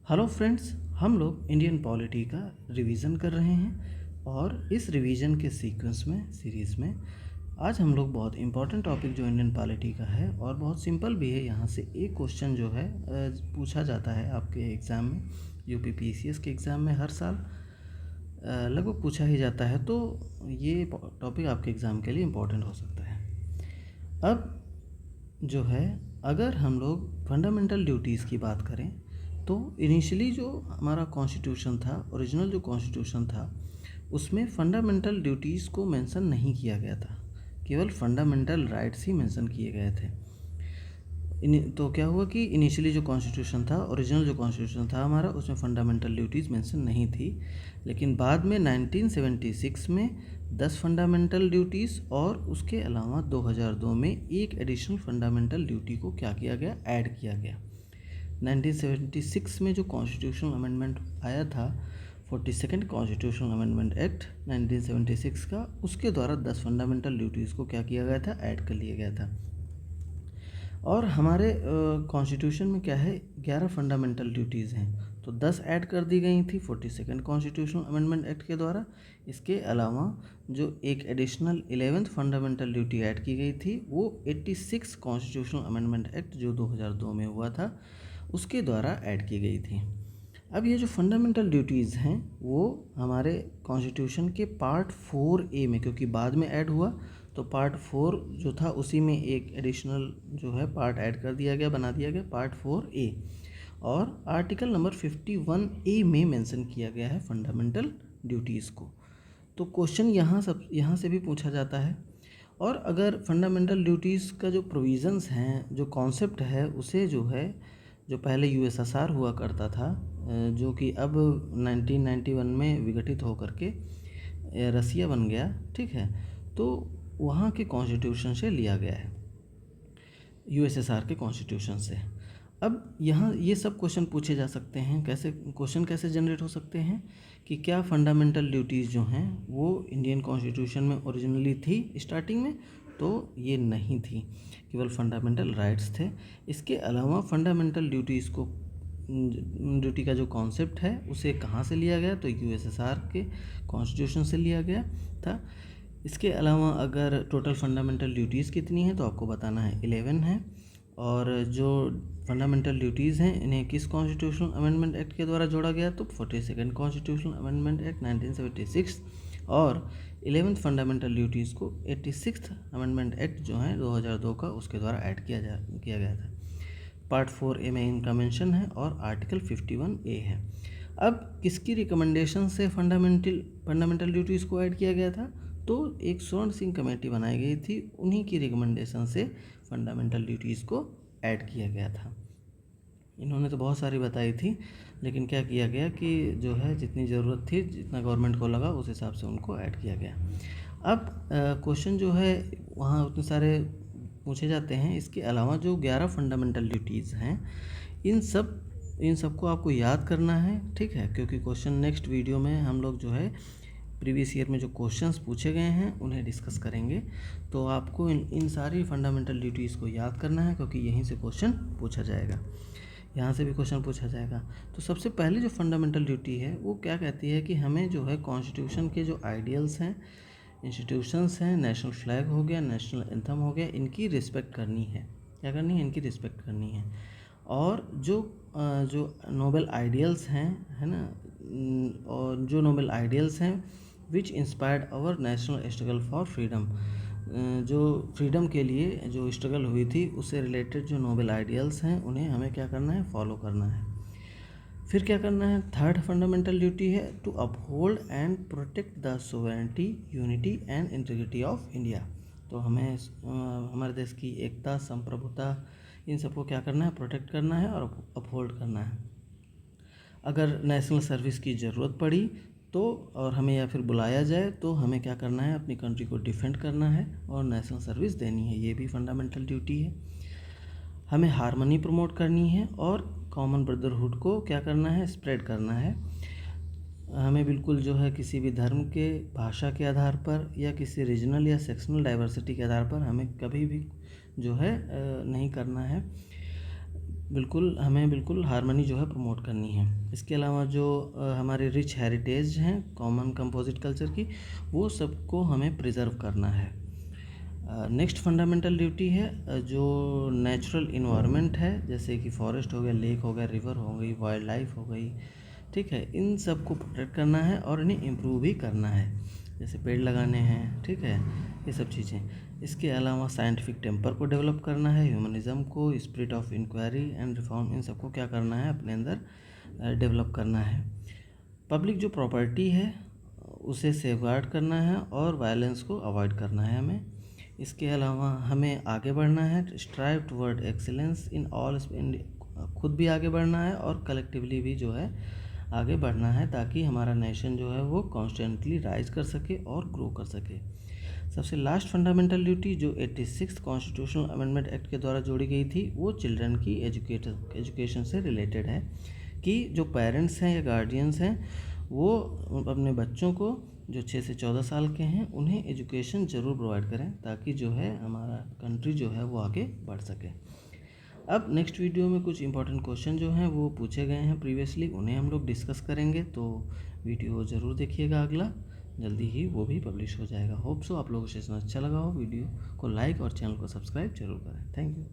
Hello friends, हम लोग Indian polity का रिवीजन कर रहे हैं और इस रिवीजन के सीक्वेंस में सीरीज़ में आज हम लोग बहुत इंपॉर्टेंट टॉपिक जो इंडियन पॉलिटी का है और बहुत सिंपल भी है। यहाँ से एक क्वेश्चन जो है पूछा जाता है आपके एग्ज़ाम में, यूपी पीसीएस के एग्ज़ाम में हर साल लगभग पूछा ही जाता है। तो ये टॉपिक आपके एग्ज़ाम के लिए इम्पोर्टेंट हो सकता है। अब जो है, अगर हम लोग फंडामेंटल ड्यूटीज़ की बात करें तो इनिशियली जो हमारा कॉन्स्टिट्यूशन था, ओरिजिनल जो कॉन्स्टिट्यूशन था, उसमें फंडामेंटल ड्यूटीज़ को मेंशन नहीं किया गया था, केवल फंडामेंटल राइट्स ही मेंशन किए गए थे। तो क्या हुआ कि इनिशियली जो कॉन्स्टिट्यूशन था, ओरिजिनल जो कॉन्स्टिट्यूशन था हमारा, उसमें फंडामेंटल ड्यूटीज़ मेंशन नहीं थी। लेकिन बाद में 1976 में 10 फंडामेंटल ड्यूटीज़ और उसके अलावा 2002 में एक एडिशनल फंडामेंटल ड्यूटी को क्या किया गया, ऐड किया गया। 1976 में जो कॉन्स्टिट्यूशनल अमेंडमेंट आया था, 42nd कॉन्स्टिट्यूशनल अमेंडमेंट एक्ट 1976 का, उसके द्वारा 10 फंडामेंटल ड्यूटीज़ को क्या किया गया था, ऐड कर लिया गया था। और हमारे कॉन्स्टिट्यूशन में क्या है, 11 फंडामेंटल ड्यूटीज़ हैं, तो 10 ऐड कर दी गई थी 42nd कॉन्स्टिट्यूशनल अमेंडमेंट एक्ट के द्वारा। इसके अलावा जो एक additional 11th fundamental duty add की गई थी, वो 86 कॉन्स्टिट्यूशनल अमेंडमेंट एक्ट जो 2002 में हुआ था, उसके द्वारा ऐड की गई थी। अब ये जो फंडामेंटल ड्यूटीज़ हैं वो हमारे कॉन्स्टिट्यूशन के पार्ट 4A में, क्योंकि बाद में ऐड हुआ तो पार्ट 4 जो था उसी में एक एडिशनल जो है पार्ट ऐड कर दिया गया, बना दिया गया पार्ट 4A, और आर्टिकल नंबर 51A में मेंशन किया गया है फंडामेंटल ड्यूटीज़ को। तो क्वेश्चन यहाँ से भी पूछा जाता है। और अगर फंडामेंटल ड्यूटीज़ का जो प्रोविज़न्स हैं, जो कॉन्सेप्ट है, उसे जो है, जो पहले यूएसएसआर हुआ करता था, जो कि अब 1991 में विघटित होकर के रसिया बन गया, ठीक है, तो वहाँ के कॉन्स्टिट्यूशन से लिया गया है, यूएसएसआर के कॉन्स्टिट्यूशन से। अब यहाँ ये सब क्वेश्चन पूछे जा सकते हैं। क्वेश्चन कैसे जनरेट हो सकते हैं कि क्या फंडामेंटल ड्यूटीज़ जो हैं वो इंडियन कॉन्स्टिट्यूशन में ओरिजिनली थी स्टार्टिंग में, तो ये नहीं थी, केवल फंडामेंटल राइट्स थे। इसके अलावा फंडामेंटल ड्यूटी का जो कॉन्सेप्ट है उसे कहाँ से लिया गया, तो यूएसएसआर के कॉन्स्टिट्यूशन से लिया गया था। इसके अलावा अगर टोटल फंडामेंटल ड्यूटीज़ कितनी हैं तो आपको बताना है, 11 है। और जो फंडामेंटल ड्यूटीज़ हैं इन्हें किस कॉन्स्टिट्यूशनल अमेंडमेंट एक्ट के द्वारा जोड़ा गया, तो 42nd कॉन्स्टिट्यूशनल अमेंडमेंट एक्ट 1976, और 11th फंडामेंटल ड्यूटीज़ को 86th अमेंडमेंट एक्ट जो है 2002 का, उसके द्वारा ऐड किया गया था। पार्ट 4A में इनका मेंशन है और आर्टिकल 51A है। अब किसकी रिकमेंडेशन से फंडामेंटल ड्यूटीज़ को ऐड किया गया था, तो एक स्वर्ण सिंह कमेटी बनाई गई थी, उन्हीं की रिकमेंडेशन से फंडामेंटल ड्यूटीज़ को ऐड किया गया था। इन्होंने तो बहुत सारी बताई थी, लेकिन क्या किया गया कि जो है जितनी ज़रूरत थी, जितना गवर्नमेंट को लगा, उस हिसाब से उनको ऐड किया गया। अब क्वेश्चन जो है वहाँ उतने सारे पूछे जाते हैं। इसके अलावा जो 11 फंडामेंटल ड्यूटीज़ हैं, इन सब को आपको याद करना है, ठीक है, क्योंकि क्वेश्चन नेक्स्ट वीडियो में हम लोग जो है प्रीवियस ईयर में जो क्वेश्चंस पूछे गए हैं उन्हें डिस्कस करेंगे। तो आपको इन सारी फंडामेंटल ड्यूटीज़ को याद करना है, क्योंकि यहीं से क्वेश्चन पूछा जाएगा, यहाँ से भी क्वेश्चन पूछा जाएगा। तो सबसे पहले जो फंडामेंटल ड्यूटी है वो क्या कहती है कि हमें जो है कॉन्स्टिट्यूशन के जो आइडियल्स हैं, इंस्टीट्यूशंस हैं, नेशनल फ्लैग हो गया, नेशनल एंथम हो गया, इनकी रिस्पेक्ट करनी है। क्या करनी है? इनकी रिस्पेक्ट करनी है। और जो नोबल आइडियल्स हैं, है ना, और जो नोबल आइडियल्स हैं which inspired our national struggle for freedom, जो फ्रीडम के लिए जो स्ट्रगल हुई थी उससे रिलेटेड जो नोबल आइडियल्स हैं उन्हें हमें क्या करना है, फॉलो करना है। फिर क्या करना है, थर्ड फंडामेंटल ड्यूटी है to uphold and protect the sovereignty, unity and integrity of India. तो हमें हमारे देश की एकता, संप्रभुता, इन सबको क्या करना है, प्रोटेक्ट करना है और अपहोल्ड करना है। अगर नेशनल सर्विस की ज़रूरत पड़ी तो, और हमें या फिर बुलाया जाए तो हमें क्या करना है, अपनी कंट्री को डिफेंड करना है और नेशनल सर्विस देनी है, ये भी फंडामेंटल ड्यूटी है। हमें हारमनी प्रमोट करनी है और कॉमन ब्रदरहुड को क्या करना है, स्प्रेड करना है। हमें बिल्कुल जो है किसी भी धर्म के, भाषा के आधार पर या किसी रीजनल या सेक्शनल डाइवर्सिटी के आधार पर हमें कभी भी जो है नहीं करना है। बिल्कुल हमें बिल्कुल हार्मनी जो है प्रमोट करनी है। इसके अलावा जो हमारे रिच हेरिटेज हैं कॉमन कंपोजिट कल्चर की, वो सबको हमें प्रिजर्व करना है। नेक्स्ट फंडामेंटल ड्यूटी है जो नेचुरल इन्वायरमेंट है, जैसे कि फॉरेस्ट हो गया, लेक हो गया, रिवर हो गई, वाइल्ड लाइफ हो गई, ठीक है, इन सब को प्रोटेक्ट करना है और इन्हें इम्प्रूव भी करना है, जैसे पेड़ लगाने हैं, ठीक है, ये सब चीज़ें। इसके अलावा साइंटिफिक टेम्पर को डेवलप करना है, ह्यूमनिज़्म को, spirit of inquiry and reform, इन सबको क्या करना है, अपने अंदर डेवलप करना है। पब्लिक जो प्रॉपर्टी है उसे सेफगार्ड करना है और वायलेंस को अवॉइड करना है हमें। इसके अलावा हमें आगे बढ़ना है, strive toward excellence in all, खुद भी आगे बढ़ना है और कलेक्टिवली भी जो है आगे बढ़ना है, ताकि हमारा नेशन जो है वो कॉन्स्टेंटली राइज कर सके और ग्रो कर सके। सबसे लास्ट फंडामेंटल ड्यूटी जो 86 कॉन्स्टिट्यूशनल अमेंडमेंट एक्ट के द्वारा जोड़ी गई थी, वो चिल्ड्रन की एजुकेशन से रिलेटेड है, कि जो पेरेंट्स हैं या गार्डियंस हैं वो अपने बच्चों को जो 6 से 14 साल के हैं उन्हें एजुकेशन ज़रूर प्रोवाइड करें, ताकि जो है हमारा कंट्री जो है वो आगे बढ़ सके। अब नेक्स्ट वीडियो में कुछ इंपॉर्टेंट क्वेश्चन जो हैं वो पूछे गए हैं प्रीवियसली, उन्हें हम लोग डिस्कस करेंगे, तो वीडियो ज़रूर देखिएगा। अगला जल्दी ही वो भी पब्लिश हो जाएगा। होप सो आप लोगों को सेशन अच्छा लगा हो। वीडियो को लाइक और चैनल को सब्सक्राइब जरूर करें। Thank you.